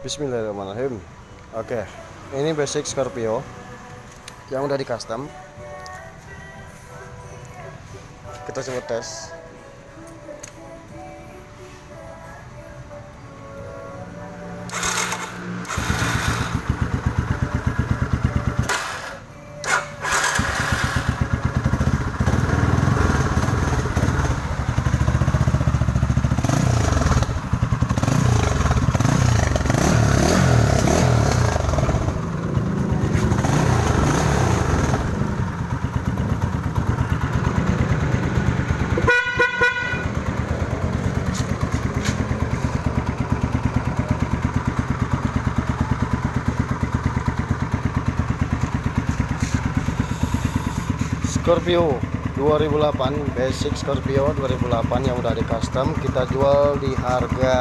Bismillahirrahmanirrahim. Oke, ini basic Scorpio yang udah di custom. Kita coba tes. Scorpio 2008, basic Scorpio 2008 yang udah di custom, kita jual di harga